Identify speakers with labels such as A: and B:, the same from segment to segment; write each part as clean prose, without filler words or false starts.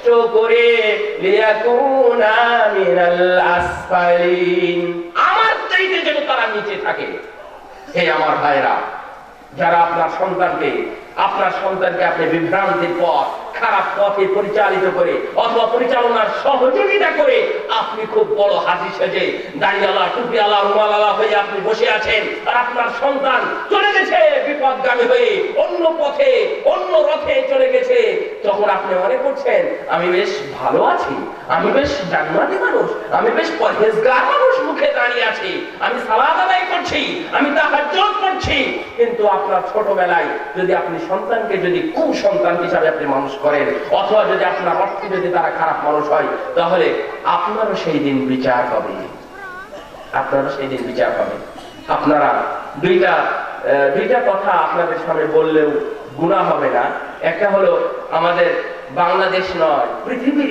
A: নিকৃষ্ট করে লিয়াকুনা মিনাল আসফালিন, আমার চাইতে যেন তারা নিচে থাকে। হে আমার ভাইরা, যারা আপনার সন্তানকে আপনি বিভ্রান্তির পথ, খারাপ পথে পরিচালিত করে অথবা পরিচালনার সহযোগিতা করে আপনি খুব বড় হাসি সেজে দাড়িওয়ালা, টুপিওয়ালা, রুমালওয়ালা হয়ে আপনি বসে আছেন, আর আপনার সন্তান চলে গেছে বিপদগামী হয়ে অন্য পথে, অন্য রথে চলে গেছে, তখন আপনি মনে করছেন আমি বেশ ভালো আছি, আমি বেশ জান্নাতি মানুষ, আমি বেশ পরহেজগার মানুষ, মুখে দাঁড়িয়ে আছি, আমি সালাত আদায় করছি, আমি তাহাজ্জুদ করছি। কিন্তু আপনার ছোটবেলায় যদি আপনি সন্তানকে যদি কুসন্তান হিসাবে আপনি মানুষ করেন, অথবা যদি আপনার অর্থে যদি তারা খারাপ মানুষ হয়, তাহলে আপনারও সেই দিন বিচার হবে, আপনারও সেই দিন বিচার হবে। আপনারা দুইটা কথা আপনাদের সামনে বললেও গুনাহ হবে না। একটা হলো আমাদের বাংলাদেশ নয়, পৃথিবীর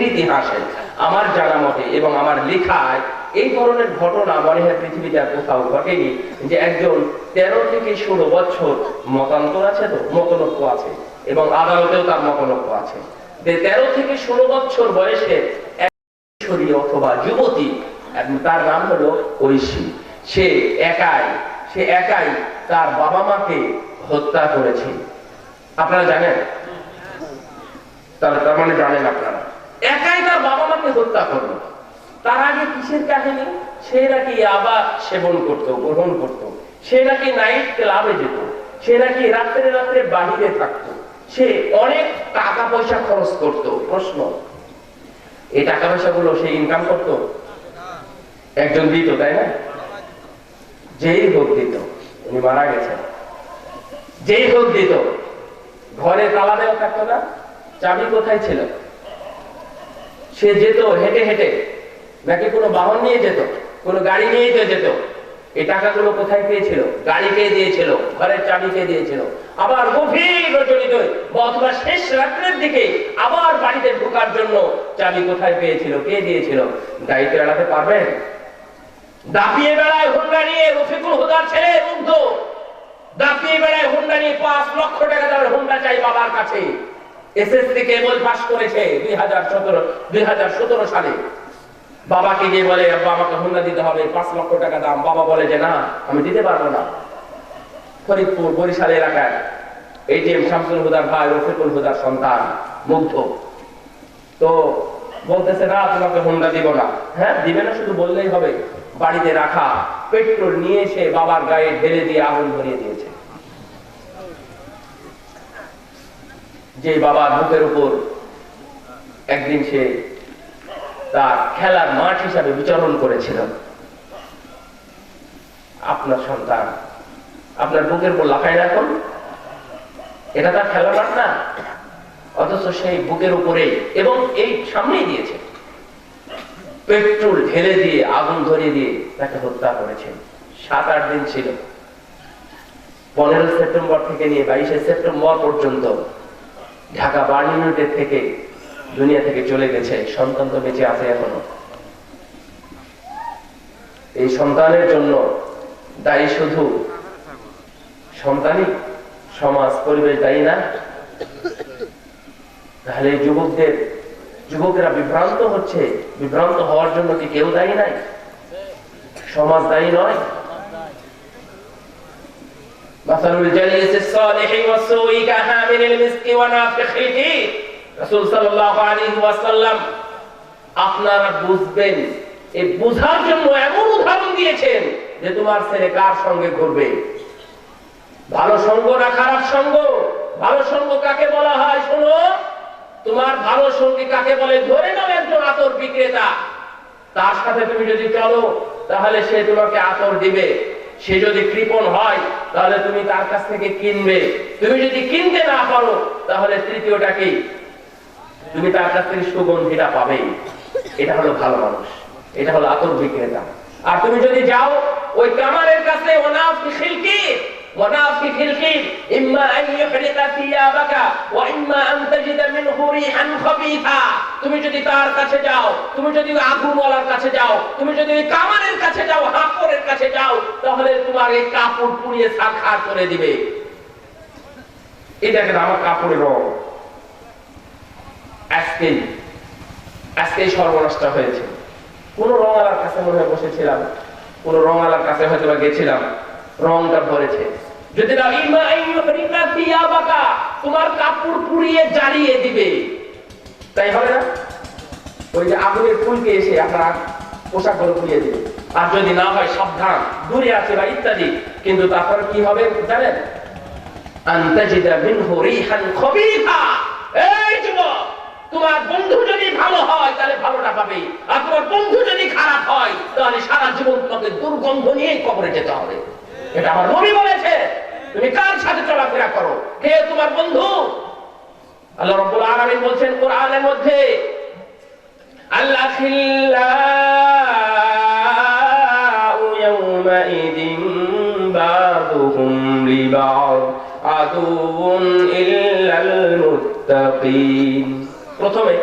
A: ইতিহাসে আমার জানা মতে এবং আমার লেখায় এই ধরনের ঘটনা মনে হয় পৃথিবীতে আর কোথাও ঘটেনি, যে একজন 13 থেকে 16 বছর মতান্তর আছে, তো মতনৈক্য আছে, এবং আদালতেও তার মতনৈক্য আছে। 13 থেকে 16 বছর বয়সে এক কিশোরী অথবা যুবতী, তার নাম হলো ঐশী, সে একাই তার বাবা মাকে হত্যা করেছে। আপনারা জানেন? তার মানে জানেন আপনারা, একাই তার বাবা মাকে হত্যা করলো। তার আগে কিসের কাহিনী? সে নাকি ইয়াবা সেবন করত, গ্রহণ করত, সে নাকি নাইট ক্লাবে যেত, সে নাকি রাত্রে বাহিরে থাকতো, সে অনেক টাকা পয়সা খরচ করত। প্রশ্ন, এই টাকা পয়সাগুলো সে ইনকাম করত? একজন দিত, তাই না? যেই হোক দিত, উনি মারা গেছেন, যেই হোক দিত। ঘরে তালা দেওয়া থাকতো না, চাবি কোথায় ছিল? সে যেত হেঁটে হেঁটে, নাকি কোনো বাহন নিয়ে যেত, কোনো গাড়ি নিয়ে যেত। এই টাকাগুলো কোথায় পেয়েছিল? গাড়ি কে দিয়েছিল? ঘরের চাবি কে দিয়েছিল? আবার গভীর রজনীতে অথবা শেষ রাত্রের দিকে আবার বাড়িতে ঢোকার জন্য চাবি কোথায় পেয়েছিল? কে দিয়েছিল? দায়িত্ব এড়াতে পারবেন? দাপিয়ে বেড়ায় হোন্ডা নিয়ে রফিকুল হুদার ছেলে মুগ্ধ, দাপিয়ে বেড়ায় হোন্ডা নিয়ে 5 লক্ষ টাকা দামের হোন্ডা চাই বাবার কাছে। এসএসসি কেবল পাস করেছে 2017 সালে। বাবাকে গিয়ে বলে, আব্বা আমাকে হোন্ডা দিতে হবে, 5 লক্ষ টাকা দাম। বাবা বলে যে না, আমি দিতে পারবো না। ফরিদপুর বরিশাল এলাকায় এটিএম শামসুল হুদার ভাই রফিকুল হুদার সন্তান মুগ্ধ, তো বলতেছে না তোমাকে হোন্ডা দিব না। হ্যাঁ দিবে না শুধু বললেই হবে? বাড়িতে রাখা পেট্রোল নিয়ে এসে বাবার গায়ে ঢেলে দিয়ে আগুন ধরিয়ে দিয়েছে। যে বাবার বুকের উপর একদিন সে তার খেলার মাঠ হিসাবে বিচরণ করেছিল, আপনার সন্তান আপনার বুকের উপর লাফায় রাখুন, এটা তার খেলার মাঠ না? অথচ সেই বুকের উপরে এবং এই সামনেই দিয়েছে, পেট্রোল ঢেলে দিয়ে আগুন ধরিয়ে দিয়ে তাকে হত্যা করেছেন। 7-8 দিন ছিল, 15 সেপ্টেম্বর থেকে নিয়ে 22 সেপ্টেম্বর পর্যন্ত ঢাকা বার্ন ইউনিটের থেকে দুনিয়া থেকে চলে গেছে। সন্তান তো বেঁচে আছে এখনো। এই সন্তানের জন্য দায়ী শুধু সন্তানই? সমাজ পরিবেশ দায়ী না? তাহলে যুবকেরা বিভ্রান্ত হচ্ছে, বিভ্রান্ত হওয়ার জন্য কি কেউ দায়ী নাই? সমাজ দায়ী নয়? মাসালুল জালিসিস সালিহি ওয়াস-সুই কাহামিলিল মিসকি ওয়া নাফিখিল কির। রাসূল সাল্লাল্লাহু আলাইহি ওয়াসাল্লাম আপনারা বুঝবেন, এই বুঝার জন্য এমন উদাহরণ দিয়েছেন যে তোমার ছেলে কার সঙ্গে ঘুরবে, ভালো সঙ্গ না খারাপ সঙ্গ? ভালো সঙ্গ কাকে বলা হয় শোনো, তোমার ভালো সঙ্গী কাকে বলে? ধরে নাও একজন আতর বিক্রেতা, তার সাথে তুমি যদি চলো তাহলে সে তোমাকে আতর দিবে। সে যদি কৃপণ হয় তাহলে তুমি তার কাছ থেকে কিনবে। তুমি যদি কিনতে না পারো তাহলে তৃতীয়টা কি? তুমি তার কাছ থেকে সুগন্ধিটা পাবে। এটা হলো ভালো মানুষ, এটা হলো আতর বিক্রেতা। আর তুমি যদি যাও ওই কামারের কাছে, ওয়ানাফিখিল কির, ওয়ানাফিখিল কির ইম্মা আন ইহরিকা থিয়াবাকা ওয়া ইম্মা আন তাজিদা মিনহু রিহান খাবিথা। তুমি যদি তার কাছে যাও, তুমি যদি আগুনওয়ালার কাছে যাও, তুমি যদি ওই কামারের কাছে যাও, হাঁপড়ের কাছে যাও, তাহলে তোমার এই কাপড় পুড়িয়ে ছারখার করে দিবে। এটাকে আমার কাপড়ের রং, আজকেই সর্বনাশটা হয়েছে। কোন রঙালার কাছে মনে হয় বসেছিলাম, কোন রঙালার কাছে হয়তো গেছিলাম, রংটা ভরেছে। যদি না তোমার কাপড় পুড়িয়ে জ্বালিয়ে দিবে, তাই হবে না? ওই যে আগুনের ফুলকে এসে আপনার পোশাক গুলো পুড়িয়ে দিবে। আর যদি না হয় সাবধান, দূরে আছে বা ইত্যাদি, কিন্তু তারপর কি হবে জানেন? আনতাজিদা মিনহু রিহান খবিথা। এই যুবক, তোমার বন্ধু যদি ভালো হয় তাহলে ভালোটা পাবে, আর তোমার বন্ধু যদি খারাপ হয় তাহলে সারা জীবন তোমাকে দুর্গন্ধ নিয়ে কবরে যেতে হবে। এটা আমার নবী বলেছে। তুমি কার সাথে চলাফেরা করো, কে তোমার বন্ধু? আল্লাহ রাব্বুল আলামিন বলছেন কোরআনের মধ্যে, আল-আখিল্লাউ ইয়াওমাইদিন বা'দুহুম লিবা'দ আদুউন ইল্লাল মুত্তাকিন। প্রথমে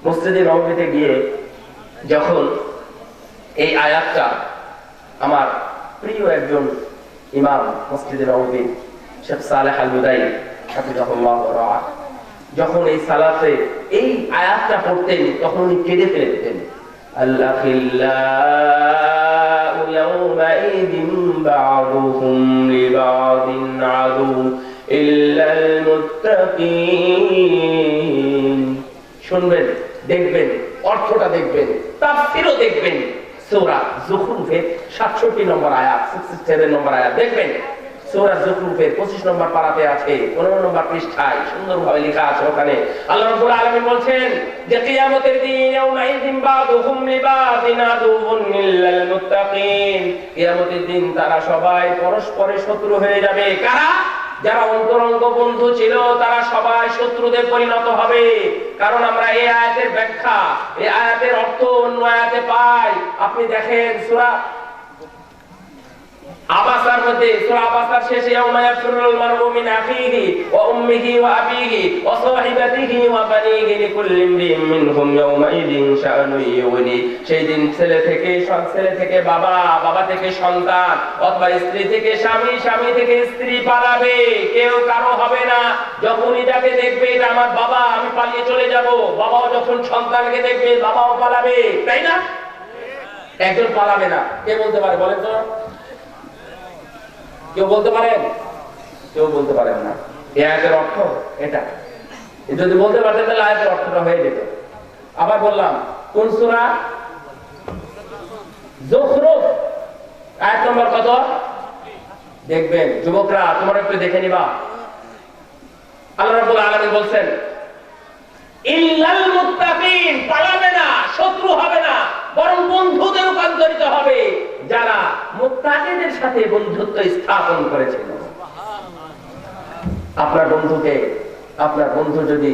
A: মসজিদে নববীতে গিয়ে যখন এই আয়াতটা আমার প্রিয় একজন ইমাম মসজিদে নববী শেখ সালেহ আল বুদাইল হাফিজাহুল্লাহ ওয়া রাআহ, যখন এই সালাতে এই আয়াতটা পড়তেন তখন উনি কেঁদে ফেলতেন। আল-আখিল্লাউ ইয়াওমাইদিন বা'দুহুম লিবা'দিন আদু ইল্লাল মুত্তাকিন। শুনবেন, দেখবেন, অর্থটা দেখবেন, তাফসীরও দেখবেন। সূরা যুখরুফের 67 নম্বর আয়াত, 67 নম্বর আয়াত দেখবেন। সূরা যুখরুফের 25 নম্বর পারাতে আছে, 15 নম্বর পৃষ্ঠায় সুন্দরভাবে লেখা আছে। ওখানে আল্লাহ রাব্বুল আলামিন বলছেন যে কিয়ামতের দিন ইয়াউমাইযিন বা'দুহুম লিবা'দিন আদুউন ইল্লাল মুত্তাকিন। কিয়ামতের দিন তারা সবাই পরস্পরের শত্রু হয়ে যাবে। কারা? যারা অন্তরঙ্গ বন্ধু ছিল তারা সবাই শত্রুতে পরিণত হবে। কারণ আমরা এই আয়াতের ব্যাখ্যা, এই আয়াতের অর্থ অন্য আয়াতে পাই। আপনি দেখেন সূরা আবাসার মধ্যে, সূরা আবাসার শেষে ইয়াউমা ইয়াফিরুল মারউ মিন আখিহি ওয়া উম্মিহি ওয়া আবিহি ওয়া সাহিবাতিহি ওয়া বানিহি লিকুল্লি ইমরিইন মিনহুম ইয়াউমাইযিন শাআনুন ইউগনি। সেই দিন ছেলে থেকে বাবা, বাবা থেকে সন্তান, অথবা স্ত্রী থেকে স্বামী, স্বামী থেকে স্ত্রী পালাবে। কেউ কারো হবে না। যখনই যাকে দেখবে এটা আমার বাবা, আমি পালিয়ে চলে যাব। বাবাও যখন সন্তানকে দেখবে বাবাও পালাবে, তাই না? একজন পালাবে না, কে বলতে পারে বলেন তো? কেউ বলতে পারেন? কেউ বলতে পারেন না। এই আয়াতের অর্থ এটা। যদি বলতে পারতেন তাহলে আয়াতের অর্থটা হয়ে যেত। আবার বললাম কোন সূরা? যুখরুফ আয়াত নম্বর কত? দেখবেন যুবকরা, তোমরা একটু দেখে নিবা। আল্লাহ রাব্বুল আলামিন বলছেন ইল্লাল মুত্তাকিন, পালাবে না, শত্রু হবে না, বরং বন্ধুতে রূপান্তরিত হবে যারা মুত্তাকিদের সাথে বন্ধুত্ব স্থাপন করেছিল। আপনার বন্ধু যদি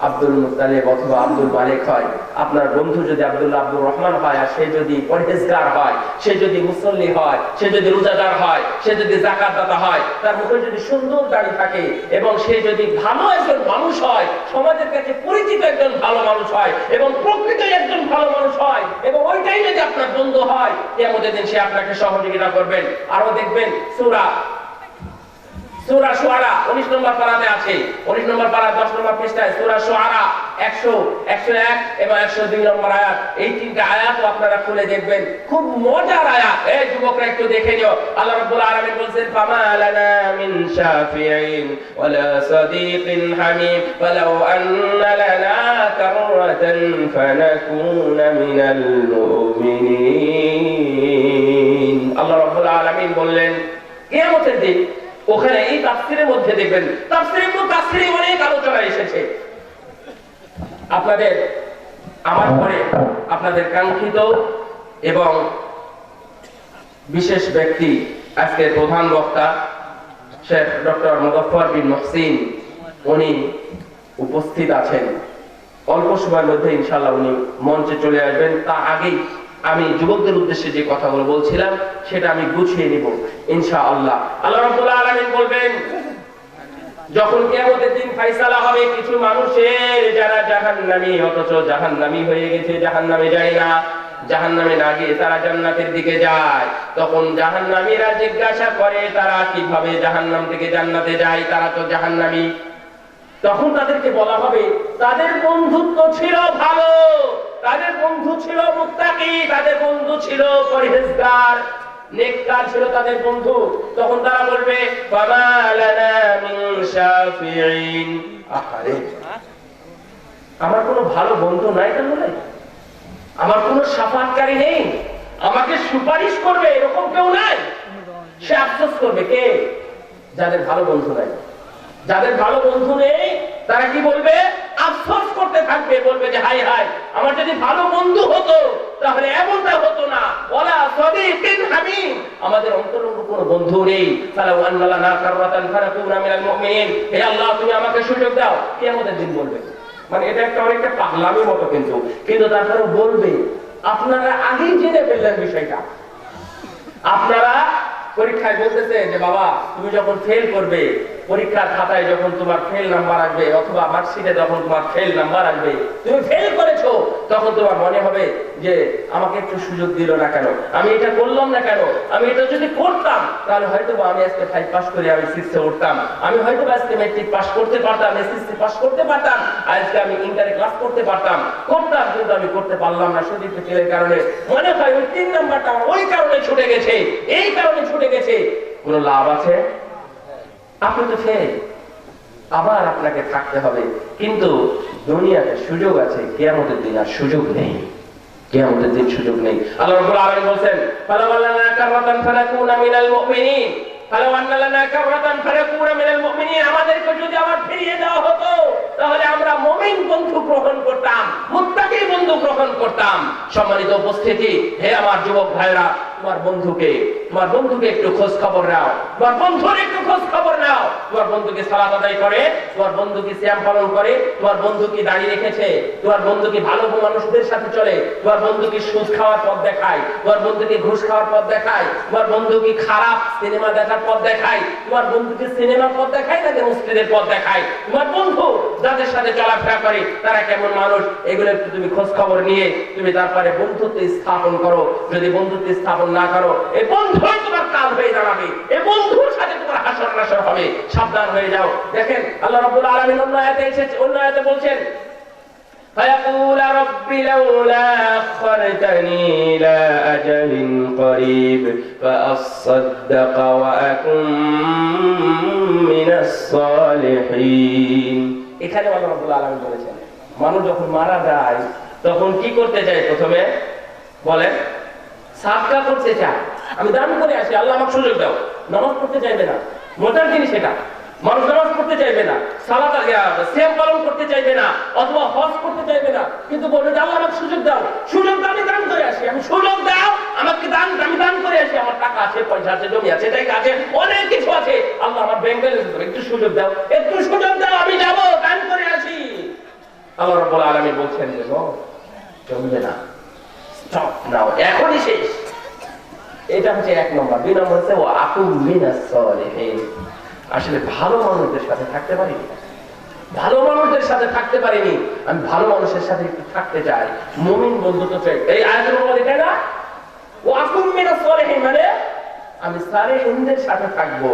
A: আব্দুল মুত্তালিব অথবা আব্দুল মালিক হয়, আপনার বন্ধু যদি আব্দুল্লাহ আব্দুর রহমান হয়, আর সে যদি পরহেজগার হয়, সে যদি মুসল্লি হয়, সে যদি রোজাদার হয়, সে যদি যাকাত দাতা হয়, তার মুখে যদি সুন্দর দাড়ি থাকে এবং সে যদি ভালো একজন মানুষ হয়, সমাজের কাছে পরিচিত একজন ভালো মানুষ হয় এবং প্রকৃত একজন ভালো মানুষ হয়, এবং ওইটাই যদি আপনার বন্ধু হয়, কিয়ামতের দিন সে আপনাকে সহযোগিতা করবেন। আরো দেখবেন সূরা শুআরা 19 নম্বর পারাতে আছে, 19 নম্বর পারা 10 নম্বর পৃষ্ঠায় সূরা শুআরা 100, 101 এবং 102 নম্বর আয়াত। এই তিনটা আয়াতও আপনারা খুলে দেখবেন, খুব মজার আয়াত। এই যুবকরা একটু দেখে নিও। আল্লাহ রাব্বুল আলামিন বলেন ফামা লানা মিন শাফিঈন ওয়ালা সাদীকিন হামীম ওয়ালাউ আন্না লানা কাররাতান ফানাকুনা মিনাল মুমিনিন। আল্লাহ রাব্বুল আলামিন বললেন কিয়ামতের দিন ওখানে এই তাফসীরের মধ্যে দেখবেন, তাফসীরে অনেক আলোচনা এসেছে। আপনাদের আমার পরে আপনাদের কাঙ্ক্ষিত এবং বিশেষ ব্যক্তি, আজকের প্রধান বক্তা শেখ ডক্টর মুজাফফর বিন মুহসিন, উনি উপস্থিত আছেন। অল্প সময়ের মধ্যে ইনশাআল্লাহ উনি মঞ্চে চলে আসবেন। তার আগেই আমি যুবকদের উদ্দেশ্যে যে কথাগুলো বলছিলাম সেটা আমি গুছিয়ে নিব ইনশাআল্লাহ। আল্লাহ রাব্বুল আলামিন বলবেন যখন কিয়ামতের দিন ফয়সালা হবে, কিছু মানুষের যারা জাহান্নামী অথচ জাহান্নামী হয়ে গেছে, জাহান্নামে যায় না, জাহান্নামে না গিয়ে তারা জান্নাতের দিকে যায়, তখন জাহান্নামীরা জিজ্ঞাসা করে তারা কিভাবে জাহান্নাম থেকে জান্নাতে যায়, তারা তো জাহান্নামী। তখন তাদেরকে বলা হবে তাদের বন্ধুত্ব ছিল ভালো, তাদের বন্ধু ছিল মুত্তাকি, তাদের বন্ধু ছিল পরহেজগার, নেককার ছিল তাদের বন্ধু। তখন তারা বলবে ফামা লানা মিন শাফিঈন, আহারে আমার কোনো ভালো বন্ধু নাই, তাহলে আমার কোনো শাফাআতকারী নেই, আমাকে সুপারিশ করবে এরকম কেউ নাই। সে আফসোস করবে কে? যাদের ভালো বন্ধু নাই। যাদের ভালো বন্ধু নেই তারা কি বলবে? আফসোস করতে থাকবে, বলবে যে হাই হাই আমার যদি ভালো বন্ধু হতো তাহলে এমনটা হতো না। ওয়ালা সাদিকিন হামিম, আমাদের অন্তরঙ্গ কোনো বন্ধু নেই। ফালাউ আন্না লানা কাররাতান ফানাকুনা মিনাল মুমিনিন, হে আল্লাহ তুমি আমাকে সুযোগ দাও। কিয়ামতের দিন বলবে, মানে এটা একটা অনেকটা পাগলামি মতো, কিন্তু তারপরে বলবে আপনারা আগেই জেনে ফেললেন বিষয়টা। আপনারা পরীক্ষায় বলতেছে যে বাবা তুমি যখন ফেল করবে, পরীক্ষার খাতায় যখন তোমার ফেল নাম্বার আসবে অথবা মার্কশিটে যখন তোমার ফেল নাম্বার আসবে, তুমি ফেল করেছো, তখন তোমার মনে হবে যে আমাকে একটু সুযোগ দিল না কেন, আমি এটা করলাম না কেন, আমি এটা যদি করতাম তাহলে হয়তো আমি আজকে 5 পাস করে আমি 6 এ উঠতাম, আমি হয়তো আজকে ম্যাট্রিক পাস করতে পারতাম, এসএসসি পাস করতে পারতাম, আজকে আমি ইন্টারে ক্লাস করতে পারতাম, কিন্তু আমি করতে পারলাম না শুধু ফেলের কারণে। মনে হয় ওই 3 নাম্বারটা ওই কারণে ছুটে গেছে, এই কারণে ছুটে গেছে। কোনো লাভ আছে? আপনি তো ফেল, আবার আপনাকে থাকতে হবে। কিন্তু দুনিয়াতে সুযোগ আছে, কিয়ামতের দিন আর সুযোগ নেই, কিয়ামতের দিন সুযোগ নেই। আল্লাহ রাব্বুল আলামিন বলেন ফালাউ লানা কাররাতান ফানাকুনা মিনাল মুমিনিন, ফালাউ আন্না লানা কাররাতান ফানাকুনা মিনাল মুমিনিন, আমাদেরকে যদি আবার ফিরিয়ে দেওয়া হতো তাহলে আমরা মুমিন বন্ধু গ্রহণ করতাম, মুত্তাকি বন্ধু গ্রহণ করতাম। সম্মানিত উপস্থিতি, হে আমার যুবক ভাইরা, তোমার বন্ধুকে একটু খোঁজ খবর নাও, তোমার বন্ধুর একটু খোঁজ খবর নাও। তোমার বন্ধু কি সালাত আদায় করে? তোমার বন্ধু কি সিয়াম পালন করে? তোমার বন্ধু কি দাড়ি রেখেছে? তোমার বন্ধু কি ভালো মানুষদের সাথে চলে? তোমার বন্ধু কি সুদ খাওয়ার পথ দেখায়? তোমার বন্ধু কি ঘুষ খাওয়ার পথ দেখায়? তোমার বন্ধু কি খারাপ সিনেমা দেখার পথ দেখায়? তোমার বন্ধু কি সিনেমার পথ দেখায় নাকি মসজিদের পথ দেখায়? তোমার বন্ধু যাদের সাথে চলাফেরা করে তারা কেমন মানুষ, এগুলো একটু তুমি খোঁজ খবর নিয়ে তুমি তারপরে বন্ধুত্ব স্থাপন করো। যদি বন্ধুত্ব স্থাপন না করো, এই বন্ধুই তোমার কাল হয়ে দাঁড়াবে, এই বন্ধুর সাথে তোমার হাসর নাসর হবে, সাবধান হয়ে যাও। দেখেন আল্লাহ রাব্বুল আলামিন অন্য আয়াতে বলছেন فيقول رب لولا أخرتني إلى أجل قريب فأصدق وأكن من الصالحين। এখানে আল্লাহ রাব্বুল আলামিন বলেছেন মানুষ যখন মারা যায় তখন কি করতে চায়? প্রথমে বলেন সাদকা করতে চায়, আমি দান করে আসি, আল্লাহ আমাকে সুযোগ দাও। নামাজ পড়তে চাইবে না, মোটার জিনিস এটা। মানুষ নামাজ পড়তে চাইবে না, সালাত সিয়াম পালন করতে চাইবে না, অথবা হজ করতে চাইবে না, কিন্তু বলবে যে আল্লাহ আমাকে সুযোগ দাও, সুযোগ দাও, আমি দান করে আসি, আমি সুযোগ দাও আমাকে দান, আমি দান করে আসি। আমার টাকা আছে, পয়সা আছে, জমি আছে, জায়গা আছে, অনেক কিছু আছে, আল্লাহ আমার ব্যাংক ব্যালেন্স একটু সুযোগ দাও, একটু সুযোগ দাও, আমি যাব দান করে আসি। আল্লাহ রাব্বুল আলামিন বলছেন যে চলবে না, স্টপ নাও, এখনই শেষ। এটা হচ্ছে 1 নম্বর। 2 নম্বর হচ্ছে ওয়া আকুম মিনাস সালিহিন। আসলে ভালো মানুষদের সাথে থাকতে পারিনি, ভালো মানুষদের সাথে থাকতে পারিনি, আমি ভালো মানুষের সাথে একটু থাকতে চাই, মুমিন বন্ধুত্ব চাই। এই আয়াতের মধ্যে দেখে না ওয়া আকুম মিনাস সালিহিন, মানে আমি সালেহিনদের সাথে থাকবো,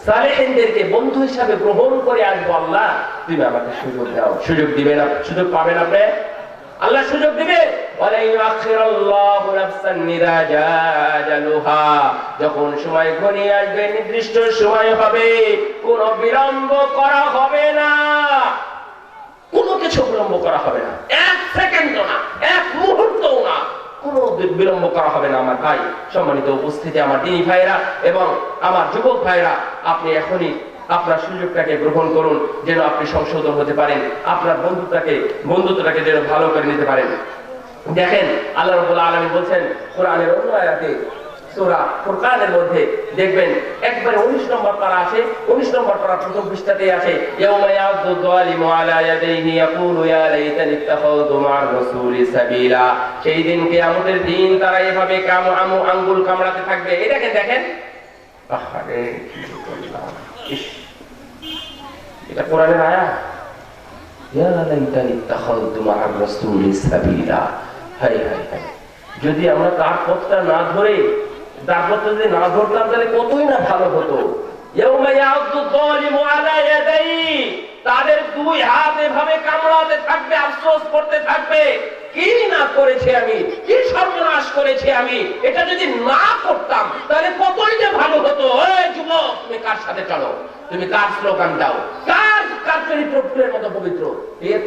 A: সালেহিনদেরকে বন্ধু হিসাবে গ্রহণ করে আসবো। আল্লাহ তুমি আমাকে সুযোগ দাও। সুযোগ দিবেন, সুযোগ পাবেন আপনি, আল্লাহ সুযোগ দিবে। যখন সময় ঘনিয়ে আসবে, নির্দিষ্ট সময় হবে, কোন বিলম্ব করা হবে না, কোনো কিছু বিলম্ব করা হবে না, 1 সেকেন্ডও না, 1 মুহূর্তও না, কোনো বিলম্ব করা হবে না। আমার ভাই, সম্মানিত উপস্থিতি, আমার দিনী ভাইরা এবং আমার যুবক ভাইরা, আপনি এখনই আপনার সুযোগটাকে গ্রহণ করুন, যেন আপনি সংশোধন হতে পারেন, আপনার বন্ধুত্বটাকে যেন ভালো করে নিতে পারেন। দেখেন আল্লাহ রাব্বুল আলামিন বলছেন কোরআনের অন্য আয়াতে, সূরা ফুরকানের মধ্যে দেখবেন একবারে 19 নম্বর পারা আছে, 19 নম্বর পারা প্রথম পৃষ্ঠাতে আছে ইয়াউমা ইয়াযু যালিমু আলা ইয়াদাইহি ইয়াকুলু ইয়া লাইতানি ইত্তাখাযতু মা'আর রাসূলি সাবিলা। সেই দিন কিয়ামতের দিন তারা এভাবে আঙ্গুল কামড়াতে থাকবে। এটাকে দেখেন, আহারে কি করলাম, এটা কোরআনের আয়াত। ইয়া লাইতানি ইত্তাখাযতু মা'আর রাসূলি সাবিলা। হায় হায় হায়, যদি আমরা তার পথটা না ধরে, তার পথটা যদি না ধরতাম তাহলে কতই না ভালো হতো। ইয়াউমা ইয়াযু যালিমু আলা ইয়াদাইহি, তাদের দুই হাত এভাবে কামড়াতে থাকবে, আফসোস করতে থাকবে, কি না করেছে আমি, কি সর্বনাশ করেছে আমি, এটা যদি না করতাম তাহলে কতই যে ভালো হতো। এই যুবক, তুমি কার সাথে চলো, তুমি কার স্লোগান দাও, কার কার চরিত্র ফুলের মতো পবিত্র,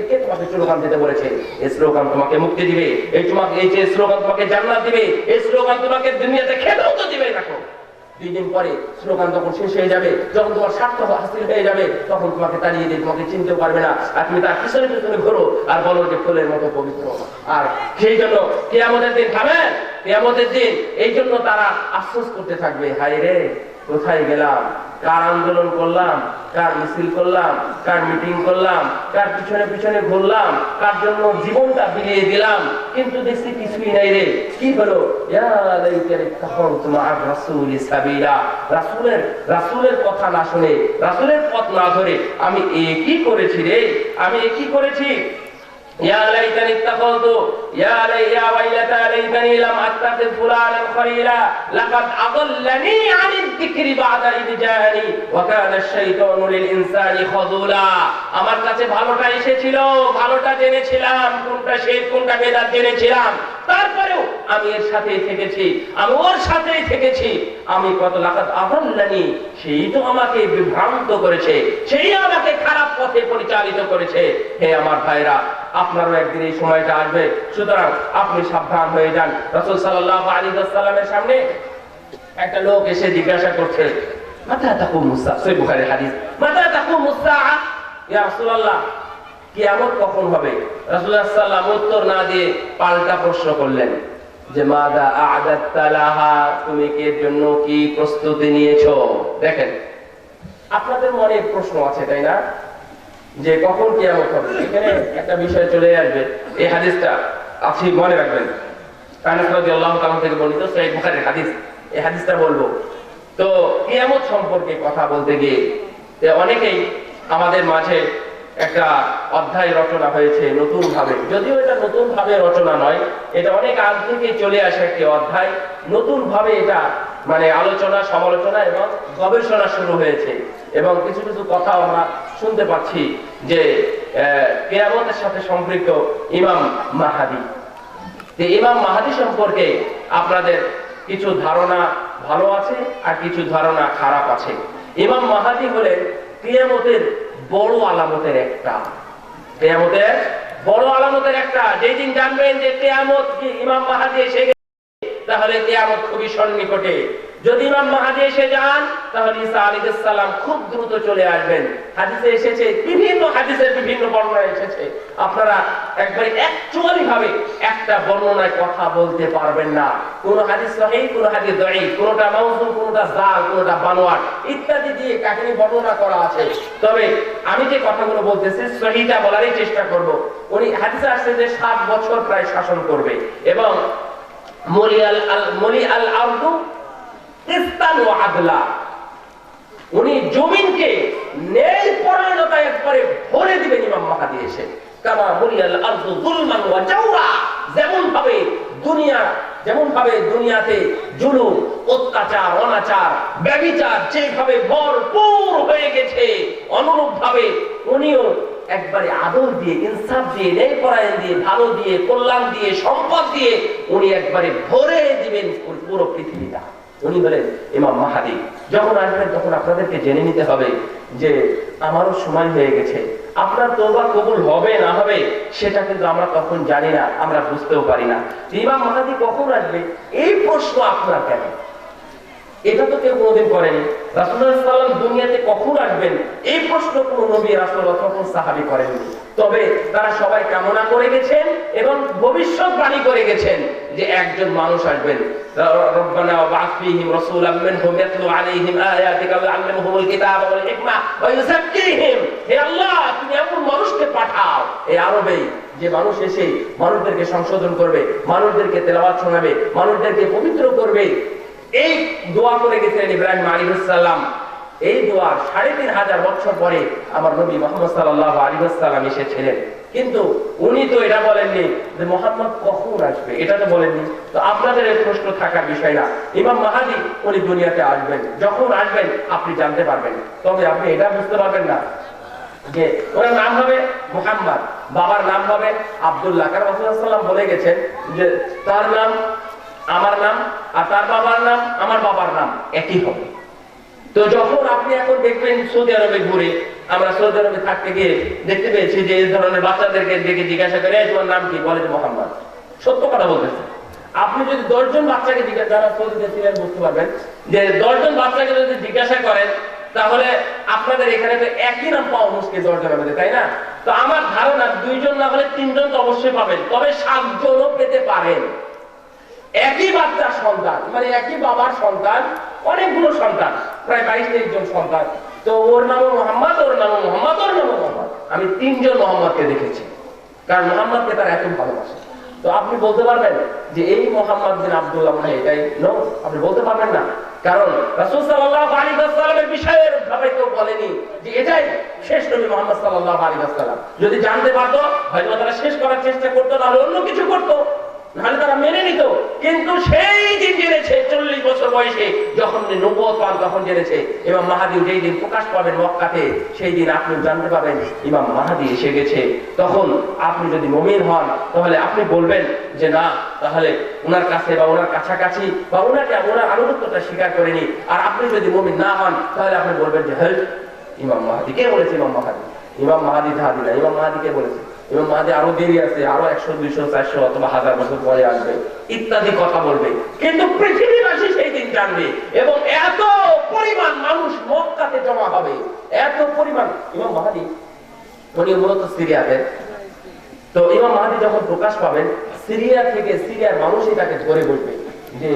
A: কে তোমাকে স্লোগান দিতে বলেছে? এই স্লোগান তোমাকে মুক্তি দিবে, এই তোমাকে, এই যে স্লোগান তোমাকে জান্নাত দিবে, এই স্লোগান তোমাকে দুনিয়াতে খেতেও তো দিবে। দেখো 2 দিন পরে স্লোগান যখন শেষ হয়ে যাবে, যখন তোমার স্বার্থ হাসিল হয়ে যাবে, তখন তোমাকে তাড়িয়ে দিয়ে তোমাকে চিনতেও পারবে না, আর তুমি তার পিছনে পিছনে ঘোরো আর বলো যে ফুলের মতো পবিত্র। আর সেই জন্য কিয়ামতের দিন খাবেন, কিয়ামতের দিন এই জন্য তারা আফসোস করতে থাকবে, হায় রে কোথায় গেলাম, কার আন্দোলন করলাম, কার মিছিল করলাম, কার মিটিং করলাম, কার পিছনে পিছনে ঘুরলাম, কার জন্য জীবনটা বিলিয়ে দিলাম, কিন্তু দেখছি কিছুই নাই রে। কি হলো? রাসূলের কথা না শুনে, রাসূলের পথ না ধরে আমি কি করেছি রে, আমি কি করেছি। يا ليتني اتخذت يا ويلتى ليتني لم اتخذ فلانا خليلا لقد اضلني عن الذكر بعد إذ جاءني وكان الشيطان للانسان خذولا। আমার কাছে ভালোটা এসেছিল, ভালোটা জেনেছিলাম, কোনটা শেষ কোনটা বেদাত জেনেছিলাম, তারপরেও আমি এর সাথেই থেকেছি, আমি ওর সাথেই থেকেছি। আমি কত লাকাত আদাল্লানি, সেই তো আমাকে বিভ্রান্ত করেছে, সেই আমাকে খারাপ পথে পরিচালিত করেছে। হে আমার ভাইরা, আপনারও একদিন এই সময়টা আসবে, সুতরাং আপনি সাবধান হয়ে যান। রাসূল সাল্লাল্লাহু আলাইহি ওয়াসাল্লামের সামনে একটা লোক এসে জিজ্ঞাসা করছে, মাতা তাকুমুস সাআহ, সহিহ বুখারীর হাদিস, মাতা তাকুমুস সাআহ, ইয়া রাসূলুল্লাহ কিয়ামত কখন হবে? রাসূলুল্লাহ সাল্লাল্লাহু আলাইহি ওয়াসাল্লাম উত্তর না দিয়ে পাল্টা প্রশ্ন করলেন যে মাদা আ'দাত্তা লাহা, তুমি কি এর জন্য কি প্রস্তুতি নিয়েছো? দেখেন, আপনাদের মনে প্রশ্ন আছে তাই না, যে কখন কিয়ামত হবে? এখানে একটা বিষয় চলে আসবে, এই হাদিসটা আপনি মনে রাখবেন, আনাস রাদিয়াল্লাহু তাআলা থেকে বর্ণিত সহিহ বুখারীর হাদিস, এই হাদিসটা বলবো। তো কিয়ামত সম্পর্কে কথা বলতে গিয়ে অনেকেই আমাদের মাঝে একটা অধ্যায় রচনা হয়েছে নতুন ভাবে, যদিও এটা নতুন ভাবে রচনা নয়, এটা অনেক আগ থেকে চলে আসে একটি অধ্যায়, নতুন ভাবে এটা মানে আলোচনা, সমালোচনা এবং গবেষণা শুরু হয়েছে, এবং কিছু কিছু কথা আমরা শুনতে পাচ্ছি যে কিয়ামতের সাথে সম্পৃক্ত ইমাম মাহদী। ইমাম মাহদী সম্পর্কে আপনাদের কিছু ধারণা ভালো আছে আর কিছু ধারণা খারাপ আছে। ইমাম মাহদী হলেন কিয়ামতের বড় আলামতের একটা, কিয়ামতের বড় আলামতের একটা। যেই দিন জানবেন যে কিয়ামত কি ইমাম মাহদী এসে গেছে, তাহলে কিয়ামত খুবই সন্নিকটে। যদি ইমাম মাহদী এসে যান, তাহলে ঈসা আলাইহিস সালাম খুব দ্রুত চলে আসবেন। হাদিসে এসেছে, বিভিন্ন হাদিসের বিভিন্ন বর্ণনা এসেছে, আপনারা একবারে অ্যাকচুয়ালি ভাবে একটা বর্ণনায় কথা বলতে পারবেন না। কোন হাদিস সহিহ, কোন হাদিস দাঈফ, কোনটা মাউযু, কোনটা জাল, কোনটা বানোয়াট ইত্যাদি দিয়ে কাহিনী বর্ণনা করা আছে। তবে আমি যে কথাগুলো বলতেছি সহিহটা বলারই চেষ্টা করব। উনি হাদিসে আসছে যে 7 বছর প্রায় শাসন করবে, এবং মুলি আল আরদু কিসতান ওয়া আদলা, উনি জমিনকে ন্যায় পরায়ণতায় একবারে ভরে দিবেন ইমাম মাহদী এসে। কামা মুলিয়াল আরদু যুলমান ওয়া জাওরা, যেমন ভাবে দুনিয়াতে জুলুম, অত্যাচার, অনাচার, ব্যভিচার যেভাবে ভরপুর হয়ে গেছে, অনুরূপ ভাবে উনিও একবারে আদল দিয়ে, ইনসাফ দিয়ে, ন্যায় পরায়ণ দিয়ে, ভালো দিয়ে, কল্যাণ দিয়ে, সম্পদ দিয়ে উনি একবারে ভরে দিবেন পুরো পৃথিবীটা। উনি বলেন ইমাম মাহদী। যখন আসবেন তখন আপনাদেরকে জেনে নিতে হবে যে আমারও সময় হয়ে গেছে। আপনার তওবা কবুল হবে না হবে সেটা কিন্তু আমরা তখন জানি না, আমরা বুঝতেও পারি না। ইমাম মাহদী কখন আসবে এই প্রশ্ন আপনার কেন? এটা তো কেউ কোনোদিন করেনি। রাসূলুল্লাহ সাল্লাল্লাহু আলাইহি ওয়াসাল্লাম দুনিয়াতে কখন আসবেন এই প্রশ্ন কোনো নবী, রাসূল অথবা কোনো সাহাবী করেননি। তবে তারা সবাই কামনা করে গেছেন এবং ভবিষ্যৎবাণী করে গেছেন যে একজন মানুষ আসবেন। রব্বানা ওয়াবআথ ফীহিম রাসূলাম মিনহুম ইয়াতলু আলাইহিম আয়াতিকা ওয়া ইউআল্লিমুহুমুল কিতাবা ওয়াল হিকমা ওয়া ইউযাক্কিহিম। হে আল্লাহ, তুমি এমন মানুষকে পাঠাও এই আরবে, যে মানুষ এসে মানুষদেরকে সংশোধন করবে, মানুষদেরকে তেলাওয়াত শোনাবে, মানুষদেরকে পবিত্র করবে। এই দোয়া করে গেছিলেন ইব্রাহিম আলাইহিস সালাম। এই দোয়া 3500 বছর পরে আমার নবী মুহাম্মদ সাল্লাল্লাহু আলাইহি ওয়াসাল্লাম এসেছিলেন, কিন্তু উনি তো এটা বলেননি যে মুহাম্মদ কখন আসবে, এটা তো বলেননি। তো আপনাদের এই প্রশ্ন থাকার বিষয় না। ইমাম মাহদী উনি দুনিয়াতে আসবেন, যখন আসবেন আপনি জানতে পারবেন, তবে আপনি এটা বুঝতে পারবেন না যে ওনার নাম হবে মুহাম্মদ, বাবার নাম হবে আব্দুল্লাহ। কারণ রাসূলুল্লাহ সাল্লাল্লাহু আলাইহি ওয়াসাল্লাম বলে গেছেন যে তার নাম আমার নাম আর তার বাবার নাম আমার বাবার নাম একই হবে। তো যখন আপনি এখন দেখবেন সৌদি আরবে ঘুরে, আমরা সৌদি আরবে থাকতে গিয়ে দেখতে পেয়েছি যে এই ধরনের বাচ্চাদেরকে দেখে জিজ্ঞাসা করে তোমার নাম কি, বলে যে মোহাম্মদ। সত্য কথা বলতেছে। আপনি যদি 10 জন বাচ্চাকে জিজ্ঞাসা, যারা সৌদিতে ছিলেন বুঝতে পারবেন যে 10 জন বাচ্চাকে যদি জিজ্ঞাসা করেন তাহলে আপনাদের এখানে তো একই নাম পাওয়া মুশকিল 10 জনের মধ্যে, তাই না? তো আমার ধারণা 2 জন না হলে 3 জন তো অবশ্যই পাবেন, তবে 7 জনও পেতে পারেন। একই বাচ্চার সন্তান, মানে একই বাবার সন্তান, অনেকগুলো সন্তান, প্রায় 22-23 জন সন্তান। তো ওর নামও মোহাম্মদ, ওর নামও মোহাম্মদ, ওর নামও মোহাম্মদ। আমি 3 জন মোহাম্মদকে দেখেছি, কারণ মোহাম্মদকে তারা এত ভালোবাসে। তো আপনি বলতে পারবেন যে এই মোহাম্মদ বিন আব্দুল্লাহ মানে এটাই? নো, আপনি বলতে পারবেন না, কারণ রাসূল সাল্লাল্লাহু আলাইহি ওয়াসাল্লামের বিষয়ে ভাবে কেউ বলেনি যে এটাই শেষ নবী মুহাম্মদ সাল্লাল্লাহু আলাইহি ওয়াসাল্লাম। যদি জানতে পারতো হয়তো তারা শেষ করার চেষ্টা করতো, না অন্য কিছু করতো, নাহলে তারা মেনে নিত। কিন্তু সেই দিন জেনেছে 40 বছর বয়সে যখন নবুয়ত পান, তখন জেনেছে ইমাম মাহদী যেই দিন প্রকাশ পাবেন মক্কাতে, সেই দিন আপনি জানতে পাবেন ইমাম মাহদী এসে গেছে। তখন আপনি যদি মুমিন হন তাহলে আপনি বলবেন যে না, তাহলে ওনার কাছে বা ওনার কাছাকাছি বা ওনাকে ওনার আনুগত্যটা স্বীকার করেনি। আর আপনি যদি মুমিন না হন তাহলে আপনি বলবেন যে হ্যাঁ ইমাম মাহদী। কে বলেছে ইমাম মাহদী? ইমাম মাহদী জাহাদি না, ইমাম মাহদী কে বলেছে? ইমাম মাহদী আরো দেরি আছে, আরো 100, 200, 400 অথবা 1000 বছর পরে আসবে, ইত্যাদি কথা বলবে। কিন্তু পৃথিবীবাসী সেই দিন জানবে এবং এত পরিমাণ মানুষ মক্কাতে জমা হবে, এত পরিমাণ। ইমাম মাহদী উনি মূলত সিরিয়াতে। তো ইমাম মাহদী যখন প্রকাশ পাবেন, সিরিয়া থেকে সিরিয়ার মানুষই তাকে ধরে বলবে যে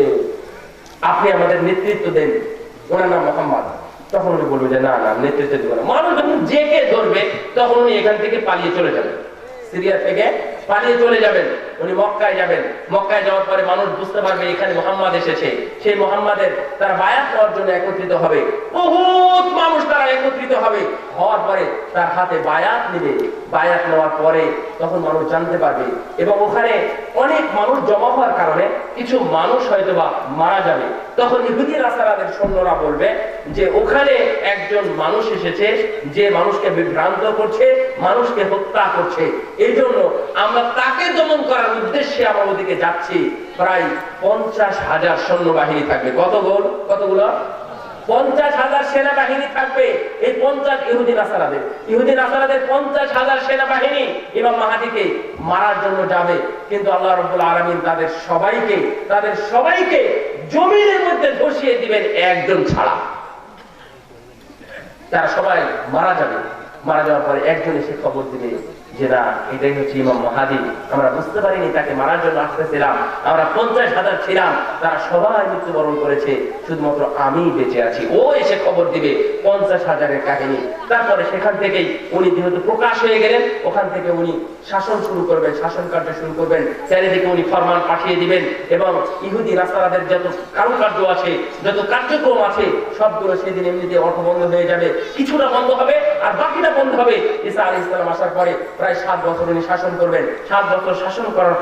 A: আপনি আমাদের নেতৃত্ব দেন, ওনার নাম মোহাম্মদ। তখন উনি বলবে যে না না, নেতৃত্ব দেব না। মানুষ যখন জেকে ধরবে তখন উনি এখান থেকে পালিয়ে চলে যাবেন, সিরিয়া থেকে পালিয়ে চলে যাবেন, উনি মক্কায় যাবেন। মক্কায় যাওয়ার পরে মানুষ বুঝতে পারবে এখানে মুহাম্মদ এসেছে। সেই মুহাম্মাদের তারা বায়াত নেওয়ার জন্য একত্রিত হবে, বহুত মানুষ তারা একত্রিত হবে। হওয়ার পরে তার হাতে বায়াত নেবে। বায়াত নেওয়ার পরে তখন মানুষ জানতে পারবে এবং ওখানে অনেক মানুষ জমা হওয়ার কারণে কিছু মানুষ হয়তো বা মারা যাবে। তখন ইহুদি নাসারাদের সৈন্যরা বলবে যে ওখানে একজন মানুষ এসেছে যে মানুষকে বিভ্রান্ত করছে, মানুষকে হত্যা করছে, এই জন্য আমরা তাকে দমন করার উদ্দেশ্যে আমরা ওদিকে যাচ্ছি। প্রায় 50,000 সৈন্যবাহিনী থাকবে। কতগুলো? 50,000 সেনাবাহিনী থাকবে। এই 50 ইহুদি নাসারাদের 50,000 সেনাবাহিনী ইমাম মাহদীকে মারার জন্য যাবে। কিন্তু আল্লাহ রাব্বুল আলামিন তাদের সবাইকে জমিনের মধ্যে ধসিয়ে দিবেন একজন ছাড়া। তারা সবাই মারা যাবে। মারা যাওয়ার পরে একজন এসে খবর দিবে যে না, এটাই হচ্ছে ইমাম মাহদী। আমরা বুঝতে পারিনি তাকে মারার জন্য আসতেছিলাম, আমরা 50,000 ছিলাম, তারা সবাই মৃত্যুবরণ করেছে, শুধুমাত্র আমি বেঁচে আছি। ও এসে খবর দিবে 50,000-এর কাহিনী। তারপরে সেখান থেকেই উনি যেহেতু প্রকাশ হয়ে গেলেন, ওখান থেকে উনি শাসন শুরু করবেন, শাসন কার্য শুরু করবেন। চারিদিকে উনি ফরমান পাঠিয়ে দিবেন এবং ইহুদি নাসারাদের যত কারুকার্য আছে, যত কার্যক্রম আছে, সবগুলো সেদিন এমনিতে অর্থবন্ধ হয়ে যাবে। কিছুটা বন্ধ হবে আর বাকিটা বন্ধ হবে। ঈসা আলাইহিস সালাম আসার পরে প্রায় 7 বছর উনি শাসন করবেন। 7 বছর শাসন করার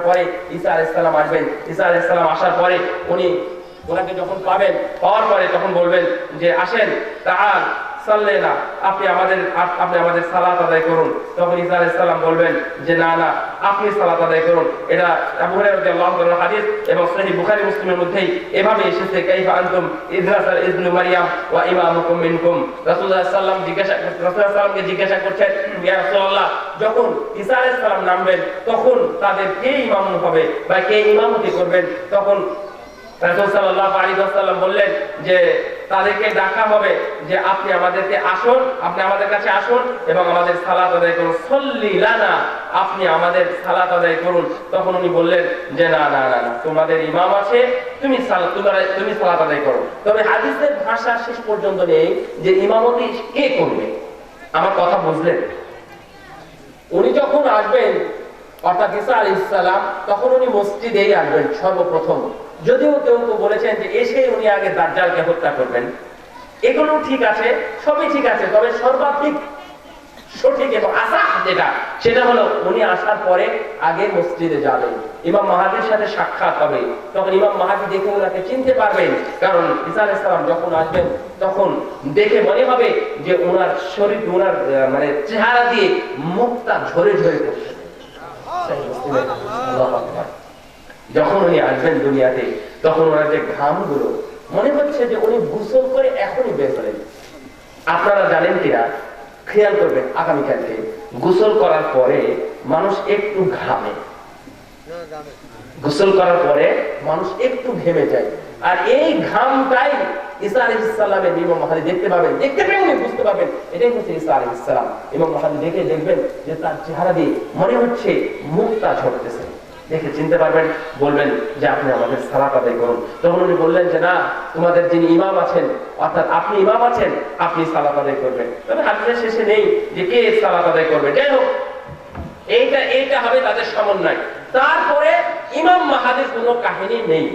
A: পরে ঈসা আলাইহিস সালাম আসবেন। ঈসা আলাইহিস সালাম আসার পরে ওনাকে যখন পাওয়ার পরে তখন বলবেন যে আসেন, তাআল সাল্লাল্লাহ, আপনি আমাদের সালাত আদায় করুন। তখন ঈসা আলাইহিস সালাম বলবেন যে না না, আপনি সালাত আদায় করুন। এটা আবু হুরায়রা রাদিয়াল্লাহু তাআলার হাদিস এবং সহিহ বুখারী মুসলিমের মধ্যেই এভাবে এসেছে, কাইফা আনতুম ইদ্রাসা ইবনে মারইয়াম ওয়া ইমামুকুম মিনকুম। রাসূলুল্লাহ সাল্লামকে জিজ্ঞাসা করছেন, ইয়া রাসূলুল্লাহ, যখন ঈসা আলাইহিস সালাম নামবেন তখন তাদের কে ইমাম হবে বা কে ইমামতি করবেন? তখন রাসূল সাল্লাল্লাহু আলাইহি ওয়াসাল্লাম বললেন যে তাদেরকে ডাকা হবে যে আপনি আমাদের কাছে আসুন এবং আমাদের সালাত আদায় করুন। সাল্লি লানা, আপনি আমাদের সালাত আদায় করুন। তখন উনি বললেন যে না না না না, তোমাদের ইমাম আছে, তুমি সালাত আদায় করো। তবে হাদিসের ভাষা শেষ পর্যন্ত নেই যে ইমামতি কে করবে। আমার কথা বুঝলেন? উনি যখন আসবেন অর্থাৎ ঈসা আলাইহিস সালাম, তখন উনি মসজিদেই আসবেন সর্বপ্রথম। যদিও কেউ বলেছেন যে এসে উনি আগে দাজ্জালকে হত্যা করবেন। এগুলো ঠিক আছে, সবই ঠিক আছে, তবে সঠিক এবং আসাহ যেটা, সেটা হলো উনি আসার পরে আগে মসজিদে যাবেন, ইমাম মাহাদির সাথে সাক্ষাৎ হবে, তখন ইমাম মাহাদি দেখে ওনাকে চিনতে পারবেন। কারণ ঈসা আলাইহিস সালাম যখন আসবেন তখন দেখে মনে হবে যে ওনার শরীর, ওনার মানে চেহারা দিয়ে মুখটা ঝরে ঝরে পড়ছে। যখন উনি আসবেন দুনিয়াতে তখন ওনার যে ঘামগুলো মনে হচ্ছে যে উনি গোসল করে এখনই বের হলেন। আপনারা জানেন কিনা, খেয়াল করবেন আগামীকালকে গোসল করার পরে মানুষ একটু ঘামে, গোসল করার পরে মানুষ একটু ঘেমে যায়, আর এই ঘামটাই ঈসা আলাইহিস সালামের ইমাম মাহদী দেখতে পাবেন, দেখতে পেয়ে উনি বুঝতে পারবেন এটাই হচ্ছে ঈসা আলাইহিস সালাম। ইমাম মাহদী দেখে দেখবেন যে তার চেহারা দিয়ে মনে হচ্ছে মুখটা ঝরতেছে, দেখে চিনতে পারবেন, বলবেন যে আপনি আমাদের সালাত আদায় করুন। তখন উনি বললেন যে না, তোমাদের যিনি ইমাম আছেন, অর্থাৎ আপনি ইমাম আছেন, আপনি সালাত আদায় করবেন। তবে হাদিসের শেষে নেই যে কে সালাত আদায় করবে। যাই হোক, এইটা হবে তাদের সমন্বয়। তারপরে ইমাম মাহাদির কোনো কাহিনী নেই,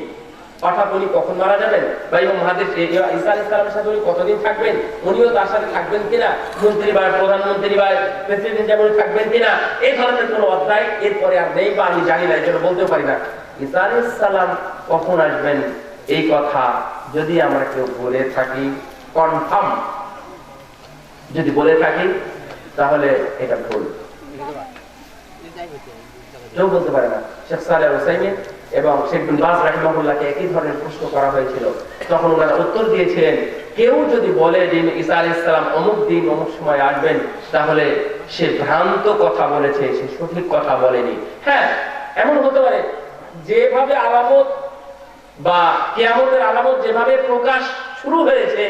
A: অর্থাৎ উনি কখন মারা যাবেন বা ইমাম মাহাদির ঈসা আলাইহিস সালামের সাথে উনি কতদিন থাকবেন, উনিও তার সাথে থাকবেন কিনা, মন্ত্রী বা প্রধানমন্ত্রী বা প্রেসিডেন্ট যেমন থাকবেন কিনা, এই ধরনের কোনো অধ্যায় এরপরে আর নেই বা আমি জানি না, এই জন্য বলতেও পারি না। ঈসা আলাইহিস সালাম কখন আসবেন এই কথা যদি আমরা কেউ বলে থাকি, কনফার্ম যদি বলে থাকি, তাহলে এটা ভুল, কেউ বলতে পারে না। শেখ সালেহ আল উসাইমিন এবং শেখ বিন বাজ রাহিমাহুল্লাহকে একই ধরনের প্রশ্ন করা হয়েছিল, তখন ওনারা উত্তর দিয়েছিলেন, কেউ যদি বলে যে ঈসা আলাইহিস সালাম অমুক দিন অমুক সময় আসবেন, তাহলে সে ভ্রান্ত কথা বলেছে, সে সঠিক কথা বলেনি। হ্যাঁ, এমন হতে পারে যেভাবে আলামত বা কিয়ামতের আলামত যেভাবে প্রকাশ শুরু হয়েছে,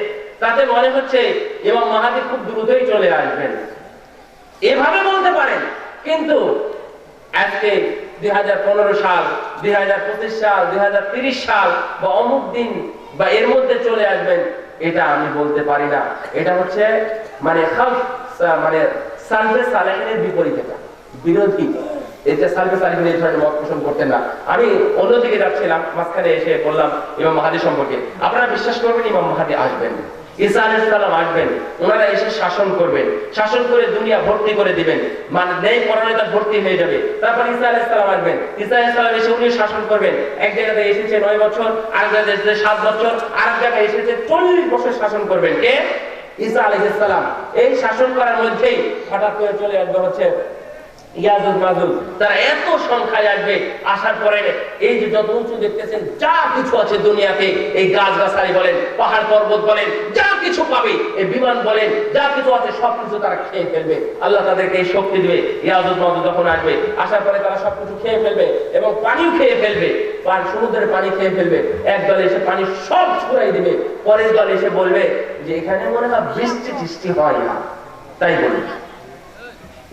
A: তাতে মনে হচ্ছে ইমাম মাহদী খুব দ্রুতই চলে আসবেন, এভাবে বলতে পারেন। কিন্তু আজকে 2015 সাল, 2025 সাল, 2030 সাল বা অমুক দিন বা এর মধ্যে চলে আসবেন, এটা আমি বলতে পারি না। এটা হচ্ছে মানে সালফে সালেহিনের বিপরীত, এটা বিরোধী। এটা সালফে সালেহিন এই ধরনের মত পোষণ করতেন না। আমি অন্যদিকে যাচ্ছিলাম, মাঝখানে এসে বললাম ইমাম মাহদী সম্পর্কে। আপনারা বিশ্বাস করবেন ইমাম মাহদী আসবেন, ঈসা আলাইহিস সালাম আসবেন, ওনারা এসে শাসন করবেন, শাসন করে দুনিয়া ভর্তি করে দিবেন, মানে নেই পরায়ণতা ভর্তি হয়ে যাবে। তারপর ঈসা আলাইহিস সালাম আসবেন, ঈসা আলাইহিস সালাম এসে উনি শাসন করবেন। এক জায়গাতে এসেছে 9 বছর, আরেক জায়গাতে এসেছে 7 বছর, আরেক জায়গায় এসেছে 40 বছর শাসন করবেন। কে? ঈসা আলাইহিস সালাম। এই শাসন করার মধ্যেই হঠাৎ করে চলে আসবে হচ্ছে ইয়াজুজ মাজুজ, তারা এত সংখ্যায় আসবে। আসার পরে এই যে যত উঁচু দেখতেছেন যা কিছু আছে দুনিয়াতে, এই গাছগাছালি বলেন, পাহাড় পর্বত বলেন, যা কিছু পাবে, এই বিমান বলেন, যা কিছু আছে সবকিছু তারা খেয়ে ফেলবে। আল্লাহ তাদেরকে এই শক্তি দিবে। ইয়াজুজ মাজুজ যখন আসবে, আসার পরে তারা সবকিছু খেয়ে ফেলবে এবং পানিও খেয়ে ফেলবে, সমুদ্রের পানি খেয়ে ফেলবে। এক দলে এসে পানি সব ছুড়াই দিবে, পরের দলে এসে বলবে যে এখানে মনে হয় বৃষ্টি টিষ্টি হয় না, তাই বলি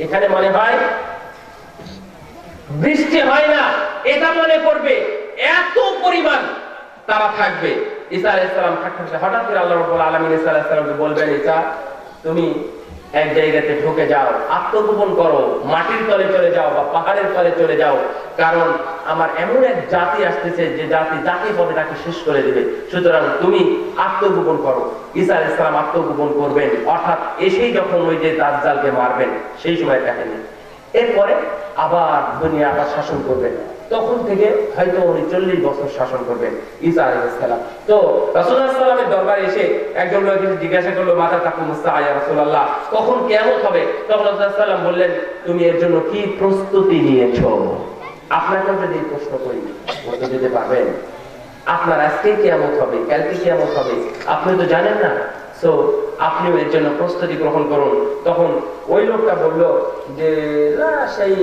A: এখানে মনে হয় বৃষ্টি হয় না, এটা মনে করবে। এত পরিমাণ তারা থাকবে। ঈসা আলাইহিস সালাম থাকতে হঠাৎ করে আল্লাহ রাব্বুল আলামিন ঈসা আলাইহিস সালামকে বলবেন, ঈসা তুমি এক জায়গাতে ঢুকে যাও, আত্মগোপন করো, মাটির তলে চলে যাও বা পাহাড়ের তলে চলে যাও, কারণ আমার এমন এক জাতি আসতেছে যে জাতি যাকে পাবে তাকে শেষ করে দিবে। সুতরাং তুমি আত্মগোপন করো। ঈসা আলাইহিস সালাম আত্মগোপন করবেন, অর্থাৎ এসেই যখন ওই যে দাজ্জালকে মারবেন সেই সময় কাহিনী। এরপরে আবার দুনিয়া আবার শাসন করবেন, তখন থেকে হয়তো উনি 40 বছর শাসন করবেন ঈসা আলাইহিস সালাম। তো রাসূলুল্লাহ সাল্লাল্লাহু আলাইহি ওয়াসাল্লামের দরবারে এসে একজন লোক জিজ্ঞাসা করলো, মাতা তাকুমুস-সাআ ইয়া রাসূলুল্লাহ, কখন কিয়ামত হবে? তখন রাসূলুল্লাহ সাল্লাল্লাহু আলাইহি ওয়াসাল্লাম বললেন, তুমি এর জন্য কি প্রস্তুতি নিয়েছো? আপনাকে যদি প্রশ্ন করি উত্তর দিতে পারবেন? আপনার আজকে কিয়ামত হবে, কালকে কিয়ামত হবে, আপনি তো জানেন না। সো আপনিও এর জন্য প্রস্তুতি গ্রহণ করুন। তখন ওই লোকটা বলল যে না, সেই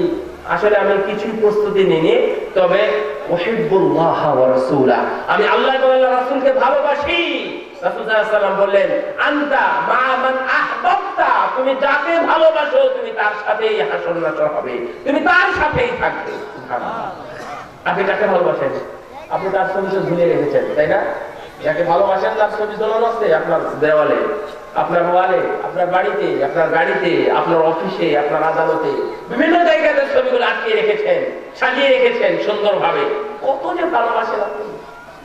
A: আসলে আমি কিছুই প্রস্তুতি নিইনি, তবে উহিব্বুল্লাহ ওয়া রাসূলা, আমি আল্লাহ এবং আল্লাহর রাসূলকে ভালোবাসি। রাসূল সাল্লাল্লাহু আলাইহি ওয়াসাল্লাম বললেন, আনতা মা মান আহবাবতা, তুমি যাকে ভালোবাসো তুমি তার সাথেই হাসর নাসর হবে, তুমি তার সাথেই থাকবে। সুবহানাল্লাহ। আপনি কাকে ভালোবাসেন? আপনি তার ছবি তো ঝুলিয়ে রেখেছেন, তাই না? যাকে ভালোবাসেন তার ছবি ঝোলানো আছে আপনার দেওয়ালে, আপনার ওয়ালে, আপনার বাড়িতে, আপনার গাড়িতে, আপনার অফিসে, আপনার আদালতে, বিভিন্ন জায়গাতে ছবিগুলো আটকে রেখেছেন, সাজিয়ে রেখেছেন সুন্দরভাবে। কত যে ভালোবাসেন আপনি,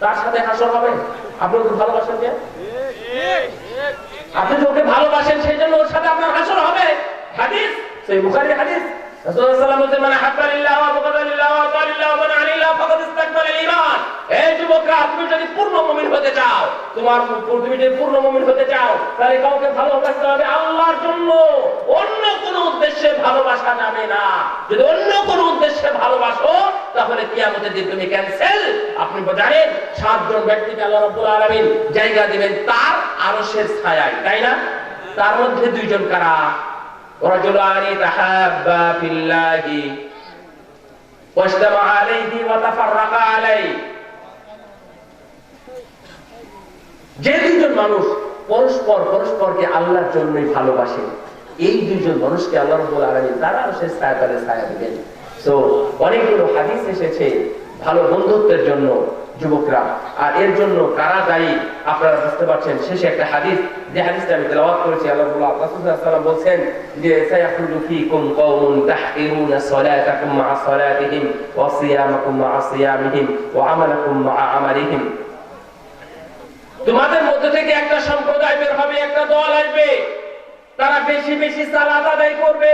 A: তার সাথে হাসর হবে। আপনি ওকে ভালোবাসেন যে, আপনি ওকে ভালোবাসেন সেই জন্য ওর সাথে আপনার হাসর হবে। যদি পূর্ণ মুমিন হতে চাও তাহলে কাউকে ভালোবাসতে হবে আল্লাহর জন্য, অন্য কোনো উদ্দেশ্যে ভালোবাসা যাবে না। যদি অন্য কোনো উদ্দেশ্যে ভালোবাসো তাহলে কিয়ামতের দিন তুমি ক্যান্সেল। আপনি জানেন 7 জন ব্যক্তিকে আল্লাহ রাব্বুল আলামিন জায়গা দিবেন তার আরশের ছায়ায়, তাই না? তার মধ্যে 2 জন কারা? রাজুলানি তাহাব্বা ফিল্লাহি ওয়াজতামা আলাইহি ওয়া তাফাররাকা আলাইহি। যে 2 জন মানুষ পরস্পরকে আল্লাহর জন্যই ভালোবাসে, এই 2 জন মানুষকে আল্লাহ রাব্বুল আলামিন তার আরশের ছায়াতলে ছায়া দিবেন। সো অনেকগুলো হাদিস এসেছে ভালো বন্ধুত্বের জন্য যুবকরা, আর এর জন্য কারা দায়ী আপনারা বুঝতে পারছেন। শেষে একটা হাদিস, যে হাদিসটা আমি তেলাওয়াত করেছি, আল্লাহ রাসূল সাল্লাল্লাহু আলাইহি ওয়াসাল্লাম বলেন যে সায়াখুলু ফীকুম কওমুন তাহকিরুনা সালাতাকুম মা'a সালাতিহিম ওয়া সিয়ামাকুম মা'a সিয়ামিহিম ওয়া আমালাকুম মা'a আমালিহিম। তোমাদের মধ্য থেকে একটা সম্প্রদায় বের হবে, একটা দল আসবে, তারা বেশি বেশি সালাত আদায় করবে,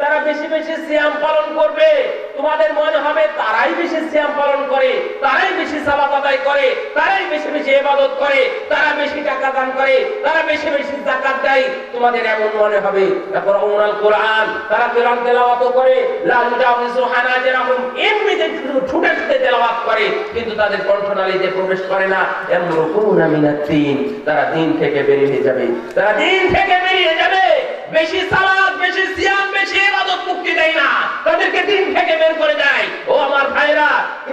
A: তারা বেশি বেশি সিয়াম পালন করবে। তোমাদের মনে হবে তারাই বেশি সিয়াম পালন করে, তারাই বেশি সালাত আদায় করে, তারাই বেশি বেশি ইবাদত করে, তারা বেশি টাকা দান করে, তারা বেশি বেশি যাকাত দেয়। তোমাদের এমন মনে হবে। তারপর উমরাল কোরআন, তারা কোরআন তেলাওয়াত করে, লা ইউজাউযু হানাজিরাহুম, এমনিতে ছুটে ছুটে তেলাওয়াত করে, কিন্তু তাদের কণ্ঠনালীতে প্রবেশ করে না। ইয়ামরুকুনা মিনাত দ্বীন, তারা দ্বীন থেকে বেরিয়ে যাবে, তারা দ্বীন থেকে বেরিয়ে যাবে। বেশি সালাত, বেশি সিয়াম, বেশি ইবাদত মুক্তি দেয় না, তাদেরকে দ্বীন থেকে বের করে দেয়। ও আমার ভাইরা,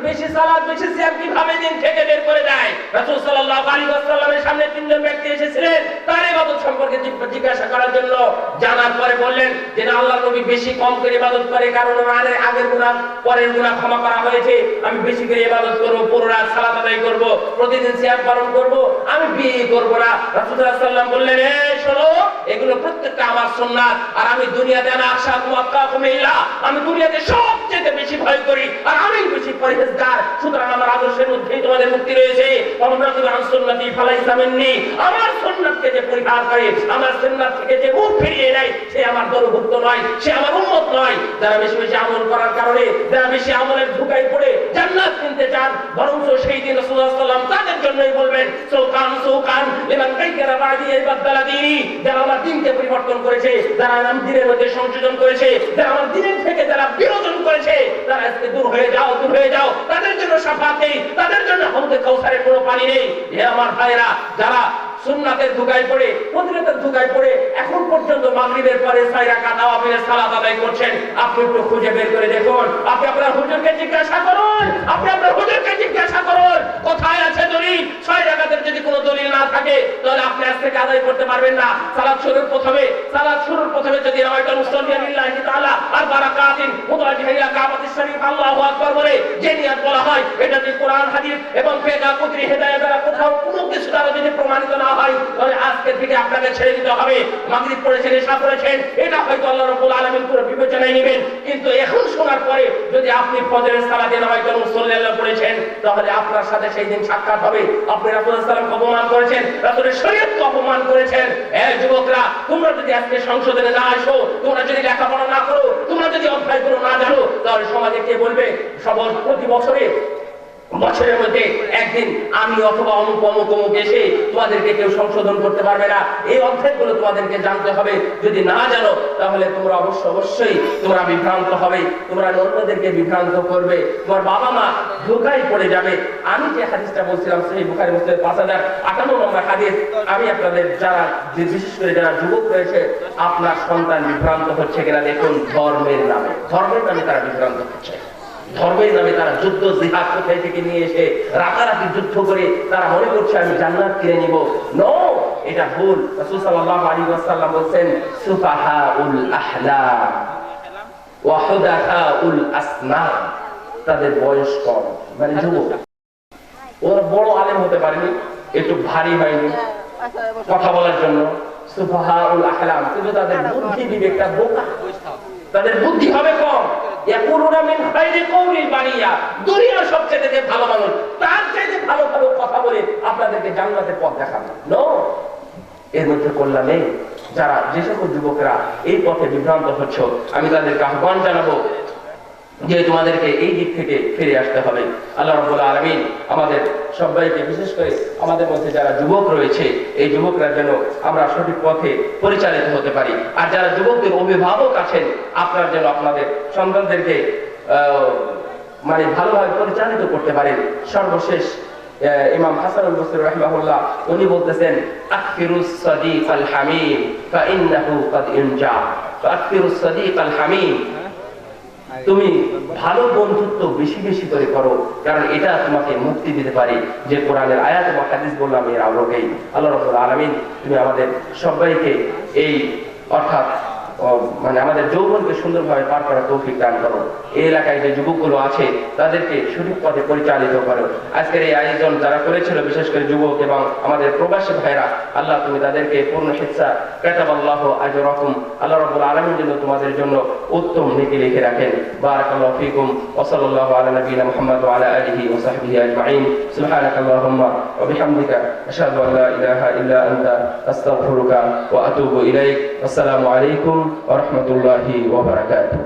A: বেশি সালাত বেশি সিয়াম কিভাবে দ্বীন থেকে বের করে দেয়? রাসূল সাল্লাল্লাহু আলাইহি ওয়াসাল্লামের সামনে 3 জন ব্যক্তি এসেছিলেন তার ইবাদত সম্পর্কে জিজ্ঞাসা করার জন্য। জানার পরে বললেন যে না, আল্লাহর নবী বেশি কম করে ইবাদত করে, কারণ ওর আগের গুনাহ পরের গুনাহ ক্ষমা করা হয়েছে। আমি বেশি করে ইবাদত করব, পুরো রাত সালাত আদায় করব, প্রতিদিন সিয়াম পালন করব, আমি বিয়ে করব না। রাসূল সাল্লাল্লাহু আলাইহি ওয়াসাল্লাম বললেন, এই শোনো, এগুলো প্রত্যেকটা আমার সুন্নাত, আর আমি দুনিয়াতে না আশাকুম আতকাকুম ইল্লাহ, আমি দুনিয়াতে সবচেয়ে বেশি ভয় করি আর আমি বেশি পরহেজগার, সুতরাং আমার আদর্শের মধ্যেই তোমাদের মুক্তি রয়েছে। সুন্নতি ফালাইসা মিন্নি, আমার সুন্নাতকে যে পরিহার করে, আমার সুন্নাত থেকে যে মুখ ফিরিয়ে নেয়, সে আমার দলভুক্ত নয়, সে আমার উম্মত নয়। যারা বেশি বেশি আমল করার কারণে, যারা বেশি আমলের ধোঁকায় পড়ে জান্নাত কিনতে চান, বরং সেই দিন রাসূলুল্লাহ সাল্লাল্লাহু আলাইহি ওয়াসাল্লাম তাদের জন্যই বলবেন, সুকান লিমান কাইয়ারা বাদি ইবাদালা দীনি, যারা আমার দ্বীনকে পরিবর্তন করেছে, যারা আমার দ্বীনের মধ্যে সংশোধন করেছে, যারা আমার দ্বীনের থেকে যারা বিরোধন করেছে, তারা আজকে দূর হয়ে যাও, দূর হয়ে যাও। তাদের জন্য শাফাত নেই, তাদের জন্য হাউজে কাউসারের কোনো পানি নেই। হে আমার ভাইরা, যারা সুন্নাতের ধোঁকায় পড়ে, ফজিলতের ধোঁকায় পড়ে এখন পর্যন্ত মাগরিবের পরে 6 রাকাত নওয়াফিলের সালাত আদায় করছেন, আপনি একটু খুঁজে বের করে দেখুন। আপনি আপনার হুজুরকে জিজ্ঞাসা করুন, আপনি আপনার হুজুরকে জিজ্ঞাসা করুন, কোথায় আছে দলিল? 6 রাকাতের যদি কোনো দলিল না থাকে তাহলে আপনি আজ থেকে আদায় করতে পারবেন না। সালাত শুরুর প্রথমে যদি রাওয়াইতুল মুসাল্লিয়া লিল্লাহি তাআলা আর বারাকাতিন মুতাওয়াজ্জিহিলা কাবাতিশ শরীফ আল্লাহু আকবার বলে যে নিয়ত বলা হয়, এটা যদি কোরআন হাদিস এবং ফিকহ কুদরি হেদায়েত দ্বারা কোথাও কোনো কিছু দ্বারা যদি প্রমাণিত না হয়, তাহলে আজকে থেকে আপনাকে ছেড়ে দিতে হবে। মাগরিব পড়েছেন, ইশা পড়েছেন, এটা হয়তো আল্লাহ রাব্বুল আলামিন পুরো বিবেচনায় নেবেন, কিন্তু এখন শোনার পরে যদি আপনি ফজরের সালাতে রাওয়াইতুল মুসাল্লিয়া পড়েছেন, তাহলে আপনার সাথে সেই দিন সাক্ষাৎ হবে। আপনি রাসূলুল্লাহ সাল্লাল্লাহু আলাইহি ওয়াসাল্লামকে অপমান করেছেন, রাসূলের শরীয়তকে অপমান করেছেন। যুবকরা, তোমরা যদি আজকে সংশোধনে না আসো, তোমরা যদি লেখাপড়া না করো, তোমরা যদি অধ্যায়গুলো না জানো, তাহলে সমাজে কে বলবে? সবার প্রতি বছরের মধ্যে একদিন আমি অথবা অমুক এসে তোমাদেরকে কেউ সংশোধন করতে পারবে না। এই অধ্যায়গুলো তোমাদেরকে জানতে হবে। যদি না জানো তাহলে তোমরা অবশ্যই তোমরা বিভ্রান্ত হবে, তোমরা অন্যদেরকে বিভ্রান্ত করবে, তোমার বাবা মা ধোঁকায় পড়ে যাবে। আমি যে হাদিসটা বলছিলাম সেই বুখারী মুসলিম 5058 নম্বর হাদিস, আমি আপনাদের যারা বিশেষ করে যারা যুবক রয়েছে, আপনার সন্তান বিভ্রান্ত হচ্ছে কিনা দেখুন। ধর্মের নামে তারা বিভ্রান্ত হচ্ছে, ধর্মের নামে তারা যুদ্ধ জিহাদ কোথায় থেকে নিয়ে এসে রাতারাতি যুদ্ধ করে তারা মনে করছে আমি জান্নাত কিনে নিব। নো, এটা ভুল। রাসূল সাল্লাল্লাহু আলাইহি ওয়াসাল্লাম বলেন, সুফাহাউল আহলাম ওয়া হুদাথাউল আসনাম, তাদের বয়স কম, মানে যুবক, ওরা বড় আলেম হতে পারেনি, একটু ভারী হয়নি কথা বলার জন্য, সুফাহাউল আহলাম, কিন্তু তাদের বুদ্ধি বিবেকটা বোকা, তাদের বুদ্ধি হবে কম। ইয়াকুলুনা মিন খায়রি কওলিল বারিয়া, দুনিয়ার সবচেয়ে ভালো মানুষ, তার চাইতে ভালো কথা বলে আপনাদেরকে জান্নাতের পথ দেখাবে। নো, এর মধ্যে কল্যাণ নেই। যারা যে সকল যুবকরা এই পথে বিভ্রান্ত হচ্ছ, আমি তাদেরকে আহ্বান জানাবো যে তোমাদেরকে এই দিক থেকে ফিরে আসতে হবে। আল্লাহ রাব্বুল আলামিন আমাদের সবাইকে, বিশেষ করে আমাদের মধ্যে যারা যুবক রয়েছে, এই যুবকরা যেন আমরা সঠিক পথে পরিচালিত হতে পারি। আর যারা যুবকদের অভিভাবক আছেন, আপনারা যেন আপনাদের সন্তানদেরকে মানে ভালোভাবে পরিচালিত করতে পারেন। সর্বশেষ ইমাম হাসানুল বসরি রাহিমাহুল্লাহ উনি বলতেছেন, আকফিরুস সাদিকাল হামিম ফাইন্নাহু ক্বাদ ইনজা, আকফিরুস সাদিকাল হামিম, তুমি ভালো বন্ধুত্ব বেশি বেশি করে করো, কারণ এটা তোমাকে মুক্তি দিতে পারে। যে কোরআনের আয়াত এবং হাদিস বললাম এর আলোকেই। আল্লাহ রাব্বুল আলামিন তুমি আমাদের সবাইকে এই অর্থাৎ মানে আমাদের যৌবনকে সুন্দরভাবে পার করার তৌফিক দান করো। এই এলাকায় যে যুবকগুলো আছে তাদেরকে সঠিক পথে পরিচালিত করো। আজকের এই আয়োজন যারা করেছিল, বিশেষ করে যুবক এবং আমাদের প্রবাসী ভাইরা, আল্লাহ তুমি তাদেরকে পূর্ণ হিসা কাতাবাল্লাহু আজরাকুম, আল্লাহ রাব্বুল আলামিন যেন তোমাদের জন্য উত্তম নেকি লিখে রাখেন। বারাকাল্লাহু ফিকুম ওয়া সাল্লাল্লাহু আলা নবিয়িনা মুহাম্মদ ওয়া আলা আলিহি ওয়া সাহবিহি আজমাইন। সুবহানাকাল্লাহুম্মা ওয়া বিহামদিকা আশহাদু আল্লা ইলাহা ইল্লা আনতা আস্তাগফিরুকা ওয়া আতুবু ইলাইক। আসসালামু আলাইকুম ওয়া রাহমাতুল্লাহি ওয়া বারাকাতুহু।